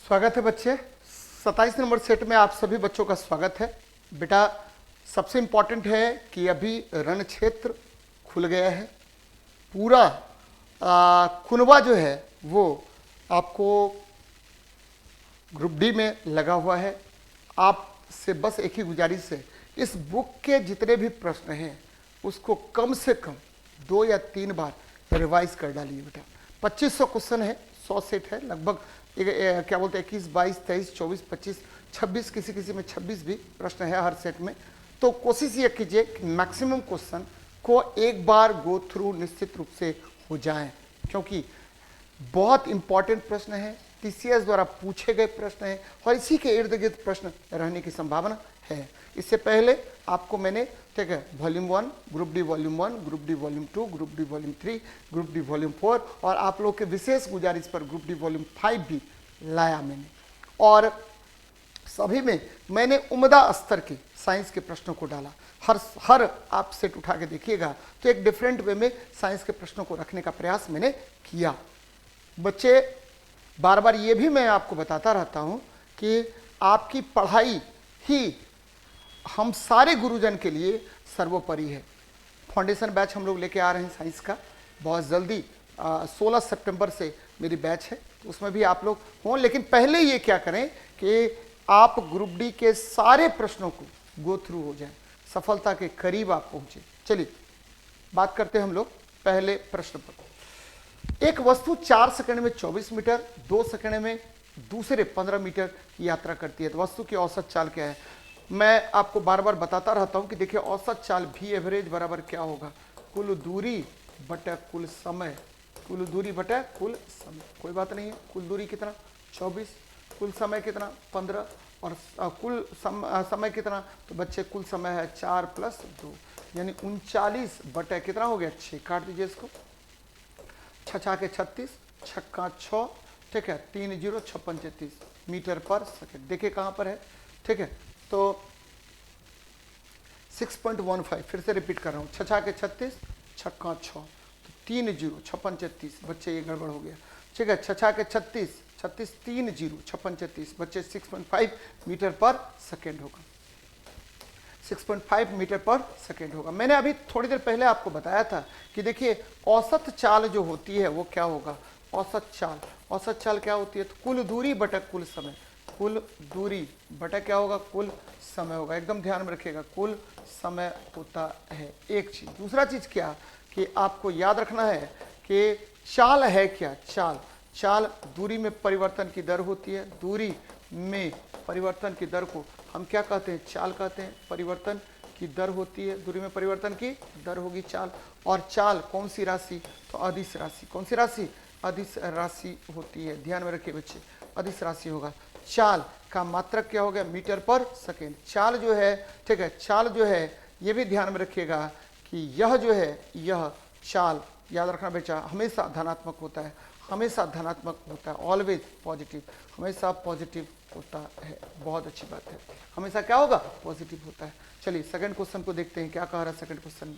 स्वागत है बच्चे। 27 नंबर सेट में आप सभी बच्चों का स्वागत है। बेटा सबसे इम्पॉर्टेंट है कि अभी रण क्षेत्र खुल गया है। पूरा कुनबा जो है वो आपको ग्रुप डी में लगा हुआ है। आपसे बस एक ही गुजारिश है, इस बुक के जितने भी प्रश्न हैं उसको कम से कम 2 या 3 बार रिवाइज कर डालिए बेटा। 2500 क्वेश्चन है, 100 सेट है, लगभग क्या बोलते हैं 21, 22, 23, 24, 25, 26, किसी किसी में 26 भी प्रश्न है हर सेट में। तो कोशिश ये कीजिए कि मैक्सिमम क्वेश्चन को एक बार गो थ्रू निश्चित रूप से हो जाएं, क्योंकि बहुत इंपॉर्टेंट प्रश्न है, टीसीएस द्वारा पूछे गए प्रश्न हैं और इसी के इर्द गिर्द प्रश्न रहने की संभावना है। इससे पहले आपको मैंने ठीक है volume 1, group D volume 1, group D volume 2, group D volume 3, group D volume 4 और आप लोग के विशेष गुजारिश पर ग्रुप डी वॉल्यूम 5 भी लाया मैंने। और सभी में मैंने उम्दा स्तर के साइंस के प्रश्नों को डाला। हर आप सेट उठा के देखिएगा तो एक डिफरेंट वे में साइंस के प्रश्नों को रखने का प्रयास मैंने किया। बच्चे बार बार ये भी मैं आपको बताता रहता हूँ कि आपकी पढ़ाई ही हम सारे गुरुजन के लिए सर्वोपरि है। फाउंडेशन बैच हम लोग लेके आ रहे हैं साइंस का बहुत जल्दी। 16 सितंबर से मेरी बैच है, तो उसमें भी आप लोग हों। लेकिन पहले ये क्या करें कि आप ग्रुप डी के सारे प्रश्नों को गो थ्रू हो जाएं, सफलता के करीब आप पहुंचे। चलिए बात करते हैं हम लोग पहले प्रश्न पर। एक वस्तु 4 सेकंड में 24 मीटर, 2 सेकंड में दूसरे 15 मीटर की यात्रा करती है, तो वस्तु की औसत चाल क्या है? मैं आपको बार बार बताता रहता हूं कि देखिए औसत चाल भी एवरेज बराबर क्या होगा, कुल दूरी बटा कुल समय। कुल दूरी बटा कुल समय, कोई बात नहीं है। कुल दूरी कितना 24, कुल समय कितना 15 और कुल समय कितना, तो बच्चे कुल समय है 4 + 2 यानी 39 बटा कितना हो गया 6। काट दीजिए इसको, 6 के 36, 6 6 ठीक है 3 0 6 35 मीटर पर सेकंड। देखिए कहाँ पर है, ठीक है तो 6.15 फिर से रिपीट कर रहा हूँ, 6 के 36, 6 6 तो 3 0 6 35 बच्चे ये गड़बड़ हो गया, ठीक है 6 के 36 36 3 0 6 35 बच्चे 6.5 मीटर पर सेकेंड होगा। 6.5 मीटर पर सेकेंड होगा। मैंने अभी थोड़ी देर पहले आपको बताया था कि देखिए औसत चाल जो होती है वो क्या होगा, औसत चाल क्या होती है, तो कुल दूरी बटा कुल समय। कुल दूरी बटा क्या होगा, कुल समय होगा। एकदम ध्यान में रखिएगा, कुल समय होता है एक चीज। दूसरा चीज क्या कि आपको याद रखना है कि चाल है क्या, चाल दूरी में परिवर्तन की दर होती है। दूरी में परिवर्तन की दर को हम क्या कहते हैं, चाल कहते हैं। परिवर्तन की दर होती है, दूरी में परिवर्तन की दर होगी चाल। और चाल कौन सी राशि, तो अदिश राशि। कौन सी राशि, अदिश राशि होती है। ध्यान में रखिए बच्चे, अदिश राशि होगा। चाल का मात्रक क्या हो गया, मीटर पर सेकेंड। चाल जो है ठीक है, चाल जो है ये भी ध्यान में रखिएगा कि यह जो है यह चाल याद रखना बेटा हमेशा धनात्मक होता है, हमेशा धनात्मक होता है, ऑलवेज पॉजिटिव, हमेशा पॉजिटिव होता है। बहुत अच्छी बात है, हमेशा क्या होगा, पॉजिटिव होता है। चलिए सेकंड क्वेश्चन को देखते हैं क्या कह रहा है सेकंड क्वेश्चन में।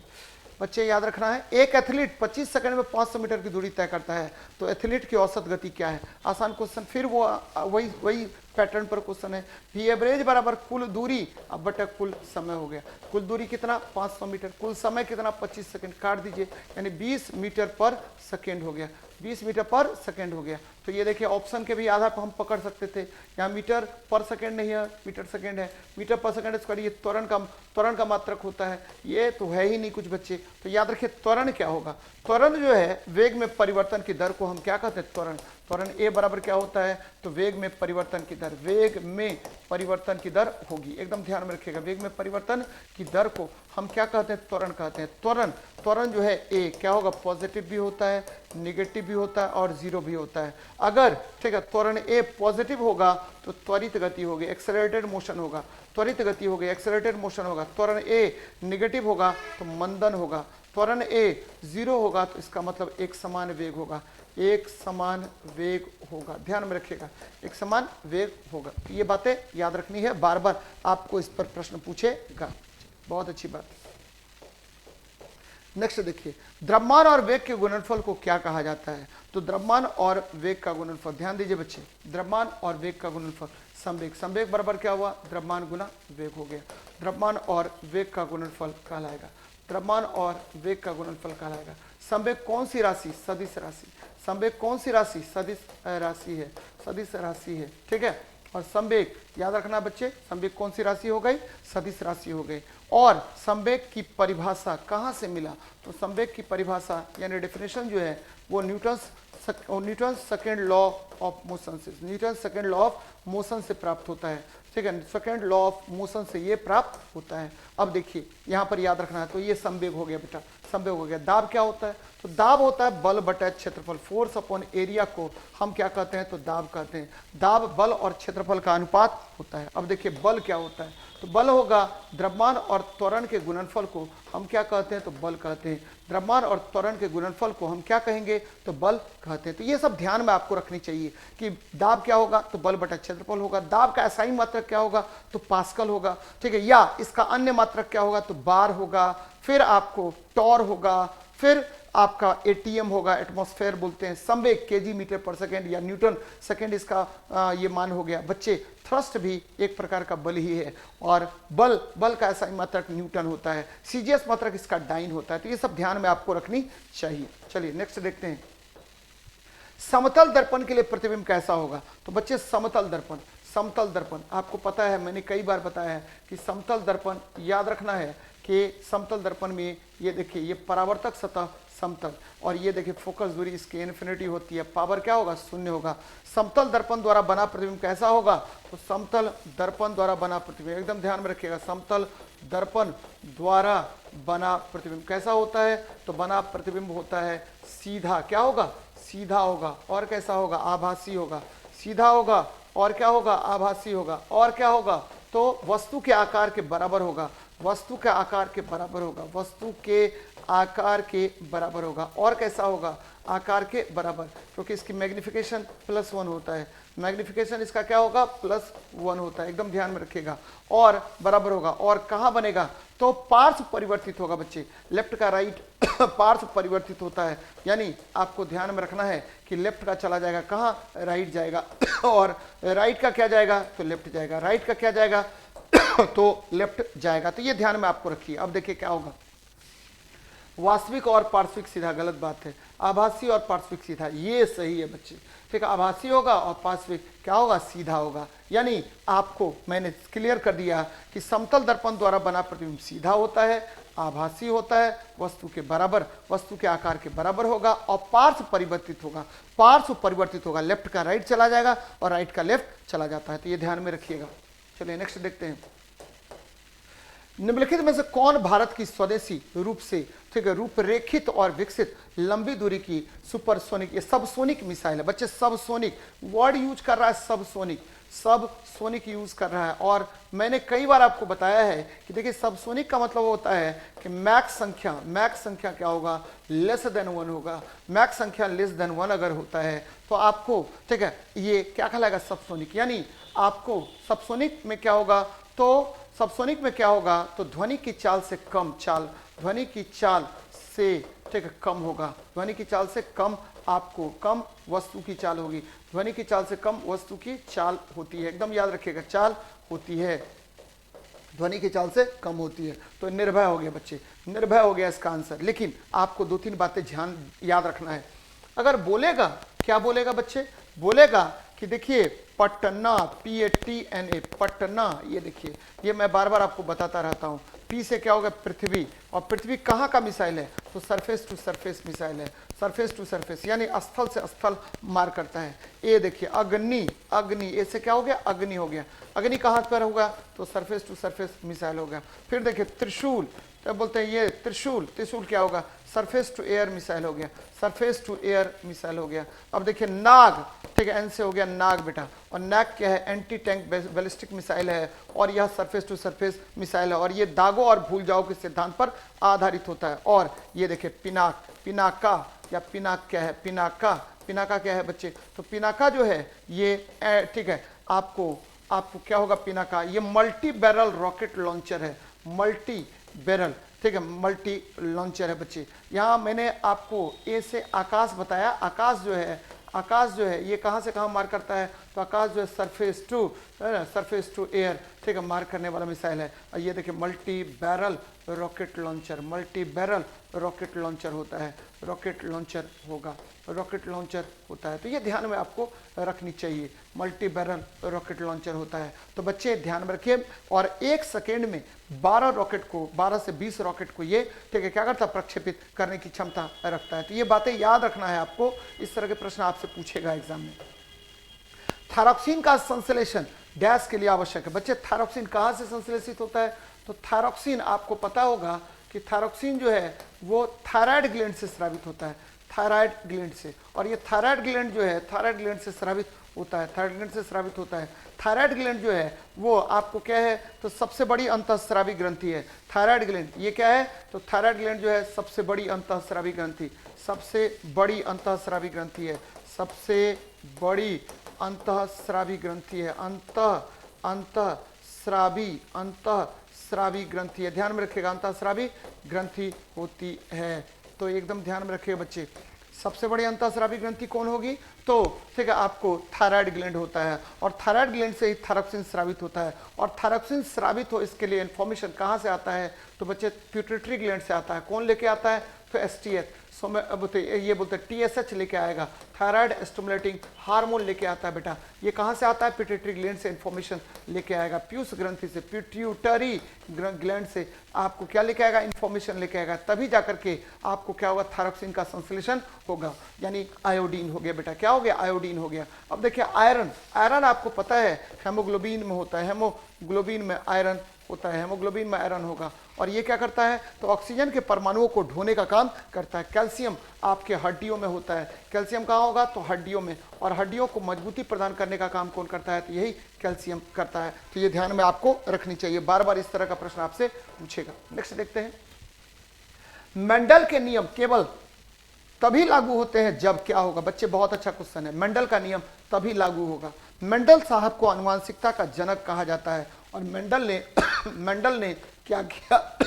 बच्चे याद रखना है, एक एथलीट 25 सेकंड में 500 मीटर की दूरी तय करता है, तो एथलीट की औसत गति क्या है। आसान क्वेश्चन, फिर वो वही पैटर्न पर क्वेश्चन है। भी एवरेज बराबर कुल दूरी अब बटा कुल समय हो गया। कुल दूरी कितना 500 मीटर, कुल समय कितना 25 सेकंड। काट दीजिए यानी 20 मीटर पर सेकेंड हो गया, 20 मीटर पर सेकेंड हो गया। तो ये देखिए ऑप्शन के भी आधार पर हम पकड़ सकते थे, यहाँ मीटर पर सेकेंड नहीं है, मीटर सेकेंड है। मीटर पर सेकेंड इसका ये त्वरण का मात्रक होता है, ये तो है ही नहीं कुछ बच्चे। तो याद रखिए त्वरण क्या होगा, त्वरण जो है वेग में परिवर्तन की दर को हम क्या कहते हैं, त्वरण। त्वरण ए बराबर क्या होता है, तो वेग में परिवर्तन की दर, वेग में परिवर्तन की दर होगी। एकदम ध्यान में रखिएगा, वेग में परिवर्तन की दर को हम क्या कहते हैं, त्वरण कहते हैं। त्वरण जो है ए क्या होगा, पॉजिटिव भी होता है, निगेटिव भी होता है और जीरो भी होता है। अगर ठीक है त्वरण ए पॉजिटिव होगा तो त्वरित गति होगी, एक्सेलरेटेड मोशन होगा, त्वरित गति होगी, एक्सेलरेटेड मोशन होगा। त्वरण ए निगेटिव होगा तो मंदन होगा। त्वरण ए 0 होगा तो इसका मतलब एक समान वेग होगा, एक समान वेग होगा। ध्यान में रखिएगा, एक समान वेग होगा। ये बातें याद रखनी है, बार बार आपको इस पर प्रश्न पूछेगा। बहुत अच्छी बात। नेक्स्ट देखिए, द्रव्यमान और वेग के गुणनफल को क्या कहा जाता है? तो द्रव्यमान और वेग का गुणनफल, ध्यान दीजिए बच्चे, द्रव्यमान और वेग का गुणनफल संवेग, संवेग बराबर क्या हुआ? द्रव्यमान गुना वेग हो गया। द्रव्यमान और वेग का गुणनफल कहलाएगा, द्रव्यमान और वेग का गुणनफल कहलाएगा। संवेग कौन सी राशि? सदिश राशि। संवेग कौन सी राशि? सदिश राशि है, सदिश राशि है, ठीक है। और संवेग याद रखना बच्चे, संवेग कौन सी राशि हो गई? सदिश राशि हो गई। और संवेग की परिभाषा कहाँ से मिला? तो संवेग की परिभाषा यानी डेफिनेशन जो है वो Newton second law of motion से, Newton second law of motion से प्राप्त होता है, ठीक है। सेकेंड लॉ ऑफ मोशन से ये प्राप्त होता है। अब देखिए यहाँ पर याद रखना है, तो ये संवेग हो गया बेटा, संवेग हो गया। दाब क्या होता है? तो दाब होता है बल बटा क्षेत्रफल, फोर्स अपॉन एरिया को हम क्या कहते हैं? तो दाब कहते हैं। दाब बल और क्षेत्रफल का अनुपात होता है। अब देखिए बल क्या होता है? तो बल होगा द्रव्यमान और त्वरण के गुणनफल को हम क्या कहते हैं? तो बल कहते हैं। द्रव्यमान और त्वरण के गुणनफल को हम क्या कहेंगे? तो बल कहते हैं। तो ये सब ध्यान में आपको रखनी चाहिए कि दाब क्या होगा? तो बल बटा क्षेत्रफल होगा। दाब का एसआई मात्रक क्या होगा? तो पास्कल होगा, ठीक है। या इसका अन्य मात्रक क्या होगा? तो बार होगा, फिर आपको टॉर होगा, फिर आपका एटीएम होगा, एटमॉस्फेयर बोलते हैं। संवेग केजी मीटर पर सेकेंड या न्यूटन सेकेंड इसका ये मान हो गया। बच्चे थ्रस्ट भी एक प्रकार का बल ही है, और बल का ऐसा मात्रक न्यूटन होता है। सीजीएस मात्रक इसका डाइन होता है। तो ये सब ध्यान में आपको रखनी चाहिए। चलिए नेक्स्ट देखते हैं, समतल दर्पण के लिए प्रतिबिंब कैसा होगा? तो बच्चे समतल दर्पण, समतल दर्पण आपको पता है, मैंने कई बार बताया है कि समतल दर्पण याद रखना है कि समतल दर्पण में ये देखिए, ये परावर्तक सतह समतल, और ये देखिए फोकस दूरी इसकी इन्फिनिटी होती है, पावर क्या होगा? शून्य होगा। समतल दर्पण द्वारा बना प्रतिबिंब कैसा होगा? तो समतल दर्पण द्वारा बना प्रतिबिंब, एकदम ध्यान में रखिएगा, समतल दर्पण द्वारा बना प्रतिबिंब कैसा होता है? तो बना प्रतिबिंब होता है सीधा, क्या होगा? सीधा होगा। और कैसा होगा? आभासी होगा। सीधा होगा और क्या होगा? आभासी होगा। और क्या होगा? तो वस्तु के आकार के बराबर होगा, वस्तु के आकार के बराबर होगा, वस्तु के आकार के बराबर होगा। और कैसा होगा? आकार के बराबर, क्योंकि इसकी मैग्निफिकेशन +1 होता है। मैग्निफिकेशन इसका क्या होगा? +1 होता है, एकदम ध्यान में रखिएगा। और बराबर होगा। और कहाँ बनेगा? तो पार्श्व परिवर्तित होगा बच्चे, लेफ्ट का राइट पार्श्व परिवर्तित होता है, यानी आपको ध्यान में रखना है कि लेफ्ट का चला जाएगा कहाँ? राइट जाएगा। और राइट का क्या जाएगा? तो लेफ्ट जाएगा। राइट का क्या जाएगा? तो लेफ्ट जाएगा। तो ये ध्यान में आपको रखिए। अब देखिए क्या होगा, वास्तविक और पार्श्विक सीधा गलत बात है, आभासी और पार्श्विक सीधा ये सही है बच्चे, ठीक है। आभासी होगा और पार्श्विक क्या होगा? सीधा होगा। यानी आपको मैंने क्लियर कर दिया कि समतल दर्पण द्वारा बना प्रतिबिंब सीधा होता है, आभासी होता है, वस्तु के बराबर, वस्तु के आकार के बराबर होगा, और पार्श्व परिवर्तित होगा। पार्श्व परिवर्तित होगा, लेफ्ट का राइट चला जाएगा और राइट का लेफ्ट चला जाता है। तो ये ध्यान में रखिएगा। चलिए नेक्स्ट देखते हैं, निम्नलिखित में से कौन भारत की स्वदेशी रूप से, ठीक है, रूपरेखित और विकसित लंबी दूरी की सुपरसोनिक, ये सबसोनिक मिसाइल है बच्चे। सबसोनिक वर्ड यूज कर रहा है, सबसोनिक, सबसोनिक यूज कर रहा है। और मैंने कई बार आपको बताया है कि देखिए सबसोनिक का मतलब होता है कि मैक्स संख्या क्या होगा? लेस देन 1 होगा। मैक्स संख्या लेस देन 1 अगर होता है तो आपको, ठीक है, ये क्या कहलाएगा? सबसोनिक। यानी आपको सबसोनिक में क्या होगा? तो सबसोनिक में क्या होगा? तो ध्वनि की चाल से कम चाल, ध्वनि की चाल से, ठीक है, कम होगा। ध्वनि की चाल से कम आपको कम वस्तु की चाल होगी, ध्वनि की चाल से कम वस्तु की चाल होती है, एकदम याद रखिएगा, चाल होती है, ध्वनि की चाल से कम होती है। तो निर्भय हो गया बच्चे, निर्भय हो गया इसका आंसर। लेकिन आपको 2-3 बातें ध्यान याद रखना है। अगर बोलेगा, क्या बोलेगा बच्चे? बोलेगा कि देखिए पटना, PATNA, पटना, ये देखिए, ये मैं बार बार आपको बताता रहता हूँ। पी से क्या होगा? पृथ्वी, और पृथ्वी कहाँ का मिसाइल है? तो सरफेस टू सरफेस मिसाइल है, सरफेस टू सरफेस, यानी स्थल से स्थल मार करता है। ए देखिए अग्नि, अग्नि, ए से क्या हो गया? अग्नि हो गया। अग्नि कहाँ पर होगा? तो सरफेस टू सरफेस मिसाइल हो गया। फिर देखिए त्रिशूल, क्या बोलते हैं? ये त्रिशूल, त्रिशूल क्या होगा? सरफेस टू एयर मिसाइल हो गया, सरफेस टू एयर मिसाइल हो गया। अब देखिए नाग, ठीक है, एन से हो गया नाग बेटा, और नाग क्या है? एंटी टैंक बैलिस्टिक मिसाइल है, और यह सरफेस टू सरफेस मिसाइल है, और ये दागों और भूल जाओ के सिद्धांत पर आधारित होता है। और ये देखिए पिनाक, पिनाका या पिनाक क्या है? पिनाका, पिनाका क्या है बच्चे? तो पिनाका जो है ये, ठीक है, आपको क्या होगा? पिनाका ये मल्टी बैरल रॉकेट लॉन्चर है, मल्टी बैरल, ठीक है, मल्टी लॉन्चर है बच्चे। यहाँ मैंने आपको ए से आकाश बताया। आकाश जो है ये कहाँ से कहाँ मार करता है, तो आकाश जो है सरफेस टू एयर, ठीक है, मार करने वाला मिसाइल है। और ये देखिए multi barrel rocket launcher, multi barrel rocket launcher होता है, रॉकेट लॉन्चर होता है। तो ये ध्यान में आपको रखनी चाहिए, मल्टी बैरल रॉकेट लॉन्चर होता है। तो बच्चे ध्यान में रखिए। और 1 सेकेंड में 12 से 20 रॉकेट को ये, ठीक है, क्या करता है, प्रक्षेपित करने की क्षमता रखता है। तो ये बातें याद रखना है आपको, इस तरह के प्रश्न आपसे पूछेगा एग्जाम में। थायरॉक्सिन का संश्लेषण डैश के लिए आवश्यक है। बच्चे थायरॉक्सिन कहाँ से संश्लेषित होता है, तो थायरॉक्सिन आपको पता होगा कि थायरॉक्सिन जो है वो थायराइड ग्लैंड से स्रावित होता है, थायराइड ग्लैंड से। और ये थायराइड ग्लैंड जो है थायराइड ग्लैंड से स्रावित होता है, थायराइड ग्लैंड से स्रावित होता है। थायराइड ग्लैंड जो है वो आपको क्या है, तो सबसे बड़ी अंतःस्रावी ग्रंथि है थायराइड ग्लैंड। ये क्या है, तो थायराइड ग्लैंड जो है सबसे बड़ी अंतःस्रावी ग्रंथि, सबसे बड़ी अंतःस्रावी ग्रंथि है, सबसे बड़ी अंतःस्रावी ग्रंथि है, अंतःस्रावी ग्रंथि है। ध्यान में रखिएगा, अंतःस्रावी ग्रंथि होती है। तो एकदम ध्यान में रखिएगा बच्चे, सबसे बड़ी अंतःस्रावी ग्रंथि कौन होगी, तो ठीक है आपको थायराइड ग्लैंड होता है। और थायराइड ग्लैंड से ही थायरॉक्सिन स्रावित होता है। और थायरॉक्सिन स्रावित हो, इसके लिए इन्फॉर्मेशन कहाँ से आता है, तो बच्चे पिट्यूटरी ग्लैंड से आता है। कौन लेके आता है, तो एसटीएच, ये बोलते हैं टीएसएच लेके आएगा, थायराइड स्टिमुलेटिंग हार्मोन लेके आता है बेटा। ये कहाँ से आता है, पिट्यूटरी ग्लैंड से इन्फॉर्मेशन लेके आएगा, पीयूष ग्रंथि से, पिट्यूटरी ग्लैंड से आपको क्या लेके आएगा, इन्फॉर्मेशन लेके आएगा। तभी जाकर के आपको क्या होगा, थायरॉक्सिन का संश्लेषण होगा, यानी आयोडीन हो गया बेटा। क्या हो गया, आयोडीन हो गया। अब देखिए आयरन, आयरन आपको पता है हेमोग्लोबिन में होता है, हेमोग्लोबिन में आयरन होता है, हेमोग्लोबिन में आयरन होगा। और ये क्या करता है, तो ऑक्सीजन के परमाणुओं को ढोने का काम करता है। कैल्शियम आपके हड्डियों में होता है, कैल्शियम कहाँ होगा, तो हड्डियों में। और हड्डियों को मजबूती प्रदान करने का काम कौन करता है, तो यही कैल्शियम करता है। तो ये ध्यान में आपको रखनी चाहिए, बार बार इस तरह का प्रश्न आपसे पूछेगा। नेक्स्ट देखते हैं, मेंडल के नियम केवल तभी लागू होते हैं जब क्या होगा, बच्चे बहुत अच्छा क्वेश्चन है। मेंडल का नियम तभी लागू होगा। मेंडल साहब को आनुवांशिकता का जनक कहा जाता है। और मेंडल ने क्या किया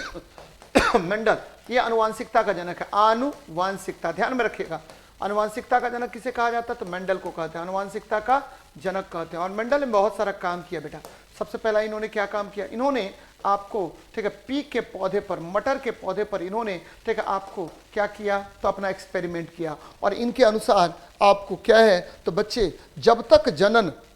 मेंडल ये अनुवांशिकता का जनक है, आनुवांशिकता, ध्यान में रखिएगा। अनुवांशिकता का जनक किसे कहा जाता है, तो मेंडल को कहते हैं, अनुवांशिकता का जनक कहते हैं। और मेंडल ने बहुत सारा काम किया बेटा। सबसे पहला इन्होंने क्या काम किया, इन्होंने आपको ठीक है पीक के पौधे पर, मटर के पौधे पर इन्होंने ठीक है आपको क्या किया, तो अपना एक्सपेरिमेंट किया। और इनके अनुसार आपको क्या है, तो बच्चे जब तक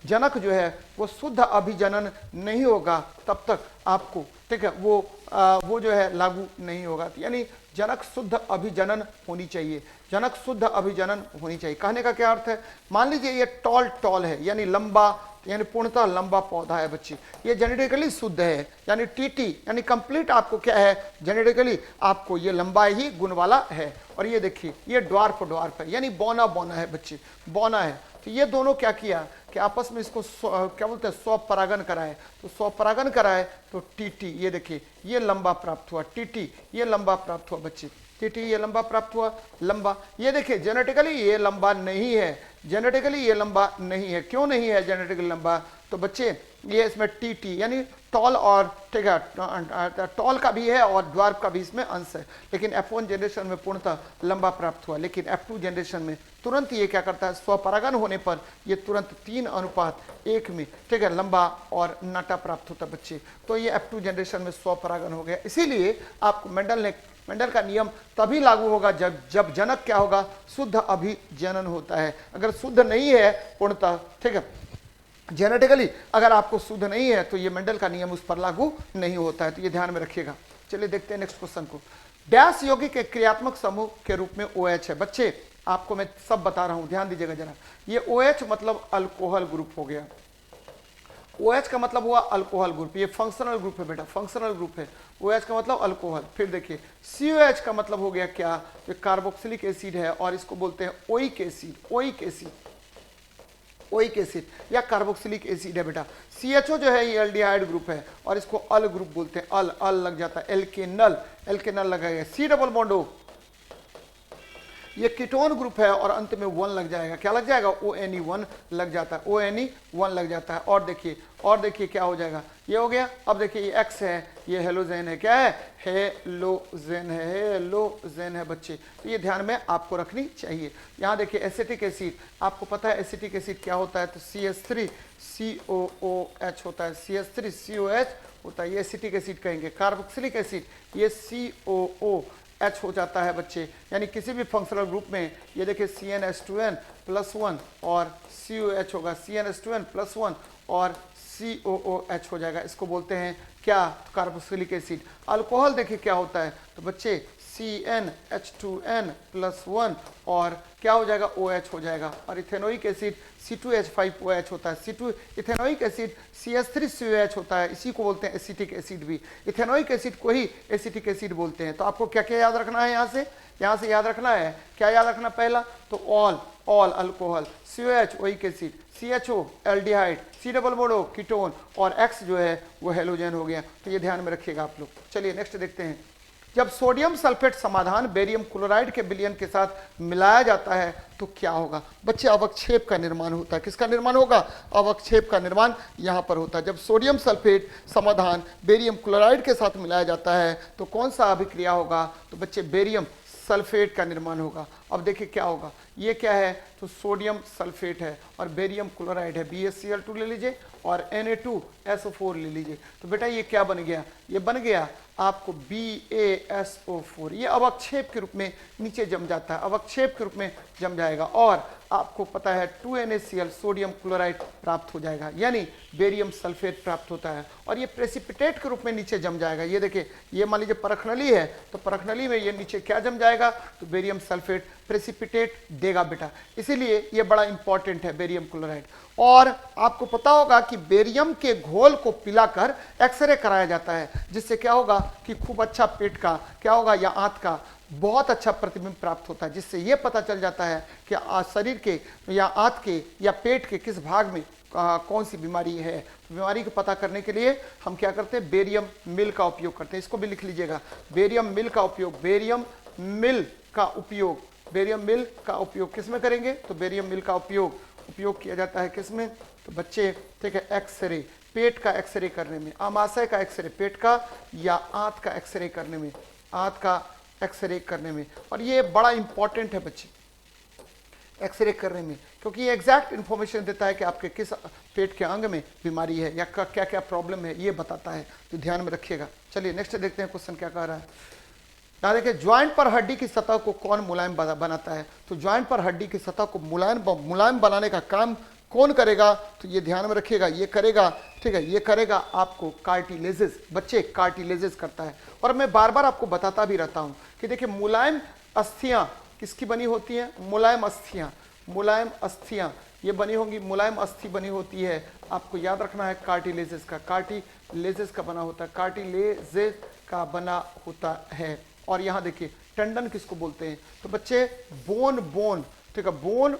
जनक जो है वो शुद्ध अभिजनन नहीं होगा तब तक आपको ठीक है वो जो है लागू नहीं होगा। यानी जनक शुद्ध अभिजनन होनी चाहिए, जनक शुद्ध अभिजनन होनी चाहिए। कहने का क्या अर्थ है, मान लीजिए ये टॉल है, यानी लंबा, यानी पूर्णतः लंबा पौधा है बच्ची, ये जेनेटिकली शुद्ध है, यानी टीटी, यानी कंप्लीट आपको क्या है, जेनेटिकली आपको ये लंबा ही गुण वाला है। और ये देखिए ये ड्वार्फ है, यानी बौना है बच्ची, बौना है। तो ये दोनों क्या किया कि आपस में इसको क्या बोलते हैं, स्वपरागन कराए। तो स्वपरागन कराए तो टीटी, ये देखिए ये लंबा प्राप्त हुआ, टीटी ये लंबा प्राप्त हुआ बच्ची, टीटी ये लंबा प्राप्त हुआ, लंबा। ये देखिए जेनेटिकली ये लंबा नहीं है, जेनेटिकली ये लंबा नहीं है। क्यों नहीं है जेनेटिकली लंबा, तो बच्चे ये इसमें टीटी यानी टॉल और ठीक है टॉल का भी है और ड्वार्फ का भी इसमें अंश है। लेकिन F1 जनरेशन में पूर्णतः लंबा प्राप्त हुआ, लेकिन F2 जनरेशन में तुरंत ये क्या करता है, स्वपरागन होने पर ये तुरंत 3:1 में ठीक है लंबा और नाटा प्राप्त होता बच्चे। तो ये F2 जनरेशन में स्वपरागन हो गया। इसीलिए आपको मेंडल का नियम तभी लागू होगा जब जनक क्या होगा, शुद्ध अभिजनन होता है। अगर शुद्ध नहीं है पूर्णतः ठीक है जेनेटिकली अगर आपको शुद्ध नहीं है तो ये मेंडल का नियम उस पर लागू नहीं होता है। तो ये ध्यान में रखिएगा। चलिए देखते हैं नेक्स्ट क्वेश्चन को। डैश यौगिक के क्रियात्मक समूह के रूप में OH है। बच्चे आपको मैं सब बता रहा हूं, ध्यान दीजिएगा जरा। ये OH मतलब अल्कोहल ग्रुप हो गया, OH का मतलब हुआ अल्कोहल ग्रुप, ये फंक्शनल ग्रुप है बेटा, फंक्शनल ग्रुप है। OH का मतलब अल्कोहल। फिर देखिए COH का मतलब हो गया क्या, ये कार्बोक्सिलिक एसिड है और इसको बोलते हैं ओइक एसिड या कार्बोक्सिलिक एसिड है बेटा। CHO जो है ये एल्डिहाइड ग्रुप है और इसको अल ग्रुप बोलते हैं, अल लग जाता है, एल्केनल लगा गया। C डबल बॉन्ड O ये कीटोन ग्रुप है और अंत में 1 लग जाएगा, क्या लग जाएगा, ONE1 लग जाता है, ONE1 लग जाता है। और देखिए क्या हो जाएगा, ये हो गया। अब देखिए ये X है, ये हेलोजेन है, क्या है, हेलोजेन है बच्चे, तो ये ध्यान में आपको रखनी चाहिए। यहाँ देखिए एसिटिक एसिड, आपको पता है एसिटिक एसिड क्या होता है, तो CH3COOH होता है, CH3COH होता है, ये एसिटिक एसिड कहेंगे। कार्बोक्सिलिक एसिड, ये COOH हो जाता है बच्चे, यानी किसी भी फंक्शनल ग्रुप में ये देखिए CnH2n+1 और COH होगा, CnH2n+1 और COOH हो जाएगा, इसको बोलते हैं क्या, कार्बोक्सिलिक एसिड। अल्कोहल देखिए क्या होता है, तो बच्चे CnH2n+1 और क्या हो जाएगा, OH हो जाएगा। और इथेनोइक एसिड C2H5OH होता है, इथेनोइक एसिड CH3COH होता है, इसी को बोलते हैं एसिटिक एसिड भी। इथेनोइक एसिड को ही एसिटिक एसिड बोलते हैं। तो आपको क्या क्या याद रखना है, यहाँ से याद रखना है, क्या याद रखना, पहला तो all alcohol, COH oic acid, CHO aldehyde, C double बोलो कीटोन और X जो है वो हेलोजन हो गया। तो ये ध्यान में रखिएगा आप लोग। चलिए नेक्स्ट देखते हैं। जब सोडियम सल्फेट समाधान बेरियम क्लोराइड के विलयन के साथ मिलाया जाता है तो क्या होगा, बच्चे अवक्षेप का निर्माण होता है। किसका निर्माण होगा, अवक्षेप का निर्माण यहाँ पर होता है। जब सोडियम सल्फेट समाधान बेरियम क्लोराइड के साथ मिलाया जाता है तो कौन सा अभिक्रिया होगा, तो बच्चे बेरियम सल्फेट का निर्माण होगा। अब देखिए क्या होगा, ये क्या है, तो सोडियम सल्फेट है और बेरियम क्लोराइड है, BaCl2 ले लीजिए और Na2SO4 ले लीजिए। तो बेटा ये क्या बन गया, ये बन गया आपको BaSO4। ये अवक्षेप के रूप में नीचे जम जाता है, अवक्षेप के रूप में जम जाएगा और आपको पता है 2NaCl सोडियम क्लोराइड प्राप्त हो जाएगा, यानी बेरियम सल्फेट प्राप्त होता है और ये प्रेसिपिटेट के रूप में नीचे जम जाएगा। ये देखिए, ये मान लीजिए परखनली है तो परखनली में ये नीचे क्या जम जाएगा, तो बेरियम सल्फेट प्रेसिपिटेट देगा बेटा, इसीलिए ये बड़ा इंपॉर्टेंट है बेरियम क्लोराइड। और आपको पता होगा कि बेरियम के घोल को पिलाकर एक्सरे कराया जाता है, जिससे क्या होगा कि खूब अच्छा पेट का क्या होगा या आंत का बहुत अच्छा प्रतिबिंब प्राप्त होता है, जिससे ये पता चल जाता है कि शरीर के या आंत के या पेट के किस भाग में कौन सी बीमारी है। बीमारी को पता करने के लिए हम क्या करते हैं, बेरियम मिल का उपयोग करते हैं। इसको भी लिख लीजिएगा, बेरियम मिल का उपयोग, बेरियम मिल का उपयोग किस में करेंगे, तो बेरियम मिल का उपयोग किया जाता है किस में, तो बच्चे ठीक है, एक्सरे, पेट का एक्सरे करने में, आमाशय का एक्सरे पेट का या आंत का एक्सरे करने में, आंत का एक्सरे करने में। और ये बड़ा इंपॉर्टेंट है बच्चे एक्सरे करने में, क्योंकि ये एग्जैक्ट इंफॉर्मेशन देता है कि आपके किस पेट के अंग में बीमारी है या क्या क्या प्रॉब्लम है, ये बताता है, तो ध्यान में रखिएगा। चलिए नेक्स्ट देखते हैं क्वेश्चन क्या कह रहा है। यहाँ देखिए, ज्वाइंट पर हड्डी की सतह को कौन मुलायम बनाता है, तो ज्वाइंट पर हड्डी की सतह को मुलायम बनाने का काम कौन करेगा, तो ये ध्यान में रखिएगा, ये करेगा, ठीक है, ये करेगा आपको कार्टिलेजेस, बच्चे कार्टिलेजेस करता है। और मैं बार बार आपको बताता भी रहता हूं कि देखिए मुलायम अस्थियां किसकी बनी होती हैं, मुलायम अस्थियां ये बनी होंगी, मुलायम अस्थि बनी होती है, आपको याद रखना है कार्टिलेजेस का बना होता है, कार्टिलेजेस का बना होता है। और यहाँ देखिए टेंडन किसको बोलते हैं, तो बच्चे बोन, ठीक है, बोन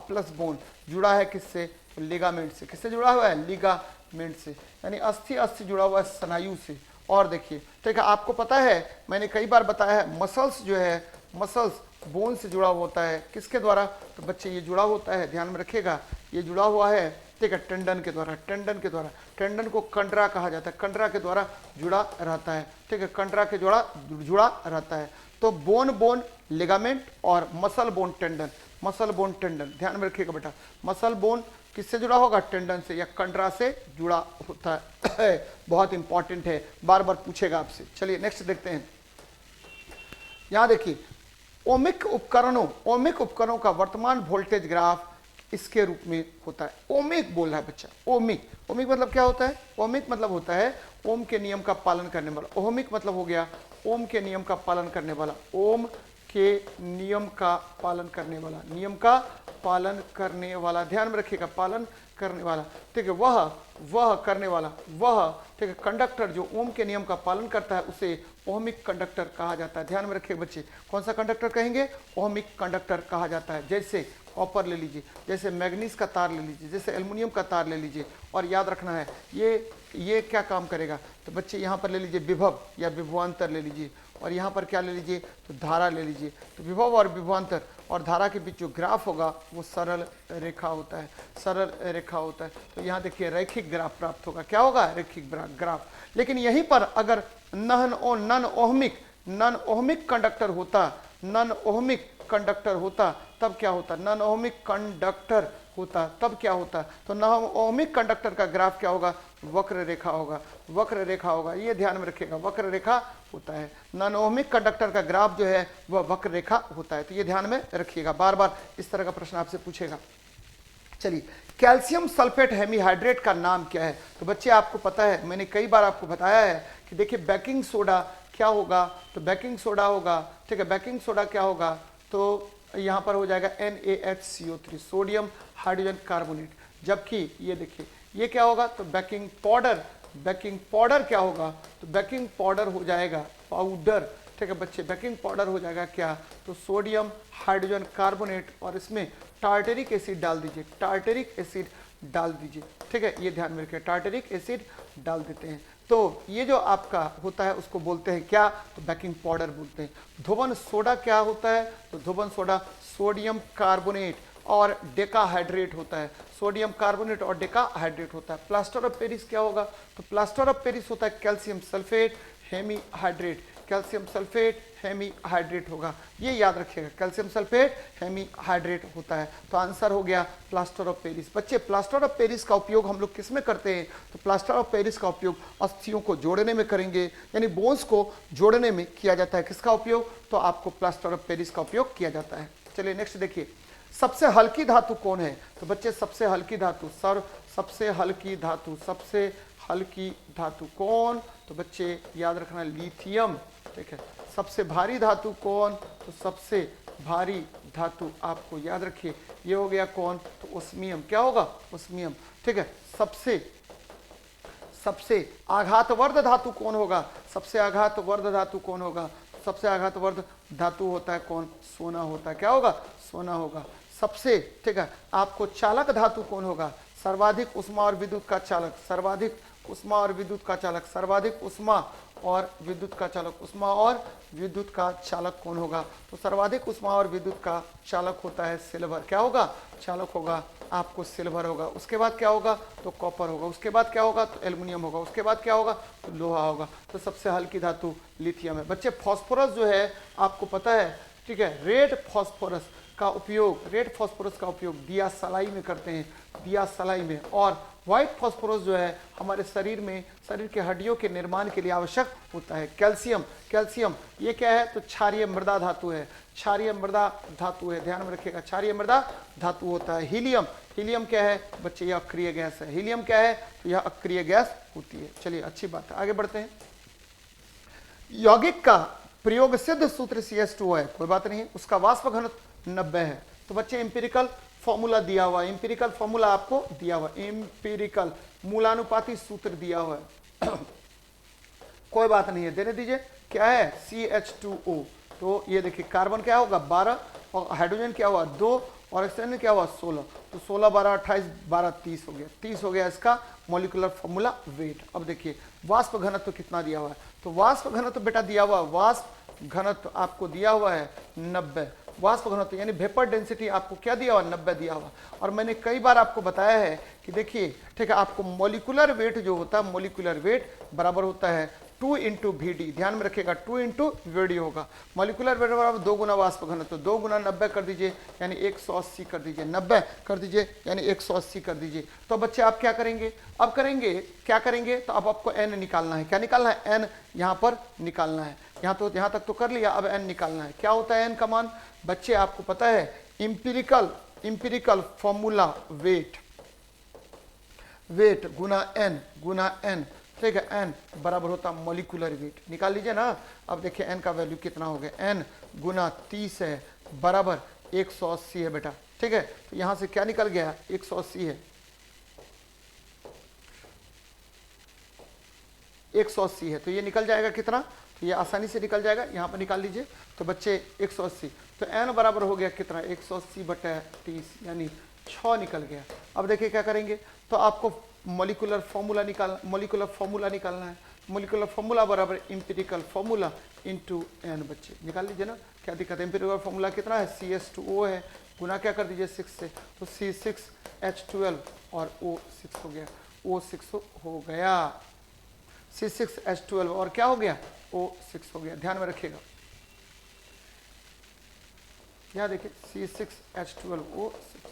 प्लस बोन जुड़ा है किससे, लिगामेंट से। किससे जुड़ा हुआ है, लिगामेंट से, यानी अस्थि जुड़ा हुआ है स्नायु से। और देखिए ठीक है, आपको पता है मैंने कई बार बताया है, मसल्स जो है, मसल्स बोन से जुड़ा होता है, किसके द्वारा, तो बच्चे ये जुड़ा होता है, ध्यान में रखिएगा, ये जुड़ा हुआ है, ठीक है, टेंडन के द्वारा। टेंडन को कंडरा कहा जाता है, कंडरा के द्वारा जुड़ा रहता है, ठीक है, कंडरा के द्वारा जुड़ा रहता है। तो बोन लिगामेंट और मसल बोन टेंडन, ध्यान में रखिएगा बेटा, मसल बोन किससे जुड़ा होगा, टेंडन से या कंडरा से जुड़ा होता है। बहुत इंपॉर्टेंट है, बार बार पूछेगा आपसे। चलिए नेक्स्ट देखते हैं। यहां देखिए, ओमिक उपकरणों का वर्तमान वोल्टेज ग्राफ इसके रूप में होता है। ओमिक बोल रहा है बच्चा, ओमिक मतलब क्या होता है, ओमिक मतलब होता है ओम के नियम का पालन करने वाला। ओमिक मतलब हो गया ओम के नियम का पालन करने वाला, ओम के नियम का पालन करने वाला, नियम का पालन करने वाला, ध्यान में रखिएगा, पालन करने वाला, ठीक है, वह करने वाला, वह, ठीक है, कंडक्टर जो ओम के नियम का पालन करता है उसे ओहमिक कंडक्टर कहा जाता है। ध्यान में रखिएगा बच्चे, कौन सा कंडक्टर कहेंगे, ओहमिक कंडक्टर कहा जाता है। जैसे कॉपर ले लीजिए, जैसे मैग्नीज का तार ले लीजिए, जैसे एल्युमिनियम का तार ले लीजिए। और याद रखना है ये क्या काम करेगा, तो बच्चे यहाँ पर ले लीजिए विभव या विभवांतर ले लीजिए, और यहाँ पर क्या ले लीजिए, तो धारा ले लीजिए। तो विभव और विभवांतर और धारा के बीच जो ग्राफ होगा वो सरल रेखा होता है, सरल रेखा होता है। तो यहाँ देखिए रैखिक ग्राफ प्राप्त होगा, क्या होगा, रैखिक ग्राफ। लेकिन यहीं पर अगर नन ओहमिक कंडक्टर होता, नन ओहमिक कंडक्टर होता तब क्या होता, नन ओहमिक कंडक्टर होता तब क्या होता, तो नन ओहमिक कंडक्टर का ग्राफ क्या होगा, वक्र रेखा होगा, वक्र रेखा होगा। ये ध्यान में रखिएगा, वक्र रेखा होता है। नन ओहमिक कंडक्टर का ग्राफ जो है वह वक्र रेखा होता है। तो ये ध्यान में रखिएगा, बार बार इस तरह का प्रश्न आपसे पूछेगा। चलिए, कैल्शियम सल्फेट हेमीहाइड्रेट का नाम क्या है? तो बच्चे आपको पता है, मैंने कई बार आपको बताया है कि देखिए बेकिंग सोडा क्या होगा, तो बेकिंग सोडा होगा, ठीक है, बेकिंग सोडा क्या होगा, तो यहाँ पर हो जाएगा NaHCO3, सोडियम हाइड्रोजन कार्बोनेट। जबकि ये देखिए ये क्या होगा, तो बेकिंग पाउडर, बेकिंग पाउडर क्या होगा, तो बेकिंग पाउडर हो जाएगा पाउडर, ठीक है बच्चे, बेकिंग पाउडर हो जाएगा क्या, तो सोडियम हाइड्रोजन कार्बोनेट, और इसमें टार्टरिक एसिड डाल दीजिए, टार्टरिक एसिड डाल दीजिए, ठीक है, ये ध्यान में रखिए, टार्टरिक एसिड डाल देते हैं। तो ये जो आपका होता है उसको बोलते हैं क्या, तो बेकिंग पाउडर बोलते हैं। धोवन सोडा क्या होता है, तो धोवन सोडा सोडियम कार्बोनेट और डेकाहाइड्रेट होता है, सोडियम कार्बोनेट और डेकाहाइड्रेट होता है। प्लास्टर ऑफ पेरिस क्या होगा, तो प्लास्टर ऑफ पेरिस होता है calcium sulphate hemihydrate, calcium sulphate hemihydrate होगा, ये याद रखिएगा, कैल्शियम सल्फेट हेमीहाइड्रेट होता है। तो आंसर हो गया प्लास्टर ऑफ पेरिस। बच्चे प्लास्टर ऑफ पेरिस का उपयोग हम लोग किस में करते हैं, तो प्लास्टर ऑफ पेरिस का उपयोग अस्थियों को जोड़ने में करेंगे, यानी बोन्स को जोड़ने में किया जाता है। किसका उपयोग, तो आपको प्लास्टर ऑफ पेरिस का उपयोग किया जाता है। चलिए नेक्स्ट देखिए, सबसे हल्की धातु कौन है, तो बच्चे सबसे हल्की धातु, सबसे हल्की धातु, सबसे हल्की धातु कौन, तो बच्चे याद रखना लिथियम, ठीक है। सबसे भारी धातु कौन, तो सबसे भारी धातु आपको याद रखिए ये हो गया कौन, तो ओस्मियम, क्या होगा, ओस्मियम, ठीक है। सबसे आघातवर्ध धातु कौन होगा, सबसे आघातवर्ध धातु कौन होगा, सबसे आघातवर्ध धातु होता है कौन, सोना होता है, क्या होगा, सोना होगा। सबसे, ठीक है, आपको चालक धातु कौन होगा, सर्वाधिक उष्मा और विद्युत का चालक, सर्वाधिक उष्मा और विद्युत का चालक, सर्वाधिक उष्मा और विद्युत का चालक, उष्मा और विद्युत का चालक कौन होगा, तो सर्वाधिक उष्मा और विद्युत का चालक होता है सिल्वर, क्या होगा, चालक होगा आपको सिल्वर होगा। उसके बाद क्या होगा, तो कॉपर होगा। उसके बाद क्या होगा, तो एल्युमिनियम होगा। उसके बाद क्या होगा, तो लोहा होगा। तो सबसे हल्की धातु लिथियम है। बच्चे फॉस्फोरस जो है आपको पता है, ठीक है, रेड फॉस्फोरस का उपयोग दिया सलाई में करते हैं, दिया सलाई में। और व्हाइट फॉस्फोरस जो है हमारे शरीर में, शरीर के हड्डियों के निर्माण के लिए आवश्यक होता है। कैल्शियम ये क्या है, तो क्षारीय मृदा धातु है, क्षारीय मृदा धातु है, ध्यान में रखिएगा, क्षारीय मृदा धातु होता है। हीलियम क्या है बच्चे, यह अक्रिय गैस है। हीलियम क्या है, तो यह अक्रिय गैस होती है। चलिए अच्छी बात है, आगे बढ़ते हैं। यौगिक का प्रयोग सिद्ध सूत्र CH2 है, कोई बात नहीं, उसका वाष्प घनत्व 90 है। तो बच्चे इंपेरिकल फॉर्मूला दिया हुआ है, इंपेरिकल फॉर्मूला आपको दिया हुआ है, इंपेरिकल मूलानुपाती सूत्र दिया हुआ है कोई बात नहीं है, देने दीजिए। क्या है, CH2O। तो ये देखिए कार्बन क्या होगा 12 और हाइड्रोजन क्या हुआ 2 और ऑक्सीजन क्या हुआ 16। तो 16 12 28 12 30 हो गया, 30 हो गया इसका मॉलिक्यूलर फॉर्मूला वेट। अब देखिए वाष्प घनत्व कितना दिया हुआ है, तो वाष्प घनत्व बेटा दिया हुआ, वाष्प घनत्व आपको दिया हुआ है 90। वाष्प घनत्व यानी वेपर डेंसिटी आपको क्या दिया हुआ, 90 दिया हुआ। और मैंने कई बार आपको बताया है कि देखिए, ठीक है, आपको मॉलिक्यूलर वेट जो होता है, मॉलिक्यूलर वेट बराबर होता है 2 × VD, ध्यान में रखिएगा 2 × VD होगा। मॉलिक्यूलर वेट बराबर 2 गुना वाष्प घनत्व, 2 गुना 90 कर दीजिए यानी 180 कर दीजिए, 90 कर दीजिए यानी 180 कर दीजिए। तो बच्चे आप क्या करेंगे, अब करेंगे क्या करेंगे, तो अब आपको n निकालना है। क्या निकालना है, n यहाँ पर निकालना है। यहाँ तक तो कर लिया, अब n निकालना है। क्या होता है n का मान, बच्चे आपको पता है इंपेरिकल फॉर्मूला वेट गुना n, ठीक है, n बराबर होता मॉलिक्यूलर वेट। निकाल लीजिए ना। अब देखिए n का वैल्यू कितना हो गया, n गुना 30 है बराबर 180 है बेटा, ठीक है। तो यहां से क्या निकल गया, 180 है, 180 है, तो ये निकल जाएगा कितना, तो ये आसानी से निकल जाएगा, यहाँ पर निकाल लीजिए। तो बच्चे 180, तो n बराबर हो गया कितना, 180/30 यानी 6 निकल गया। अब देखिए क्या करेंगे, तो आपको मॉलिक्यूलर फॉर्मूला निकालना है। मॉलिक्यूलर फॉर्मूला बराबर एम्पिरिकल फॉर्मूला इनटू n, बच्चे निकाल लीजिए ना, क्या दिक्कत है। एम्पिरिकल फॉर्मूला कितना है, CS2O है, गुना क्या कर दीजिए 6 से, तो C6H12 और O6 हो गया, O6 हो गया, C6H12 और क्या हो गया, O6 हो गया। ध्यान में रखिएगा, यहाँ देखिए C6H12O6,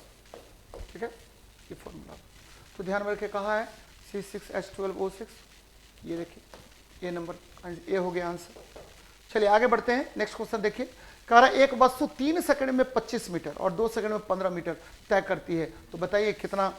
ठीक है, ये फॉर्मूला। तो ध्यान में रखिए कहाँ है C6H12O6, ये देखिए ए नंबर, ए हो गया आंसर। चलिए आगे बढ़ते हैं, नेक्स्ट क्वेश्चन देखिए, कह रहा है एक वस्तु 3 सेकंड में 25 मीटर और 2 सेकंड में 15 मीटर तय करती है, तो बताइए कितना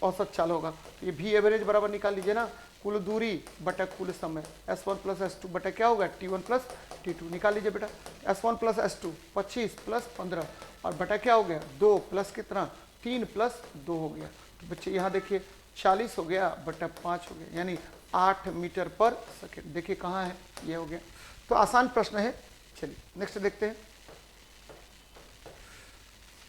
औसत चाल होगा। तो ये भी एवरेज बराबर निकाल लीजिए ना, कुल दूरी बटा कुल समय, S1 प्लस S2 बटा क्या होगा T1 प्लस T2, निकाल लीजिए बेटा। S1 प्लस S2 25 प्लस 15 और बटा क्या हो गया 2 प्लस कितना 3 प्लस 2 हो गया। तो बच्चे यहाँ देखिए 40 हो गया बटा 5 हो गया, यानी 8 मीटर पर सेकेंड। देखिए कहाँ है, ये हो गया। तो आसान प्रश्न है। चलिए नेक्स्ट देखते हैं,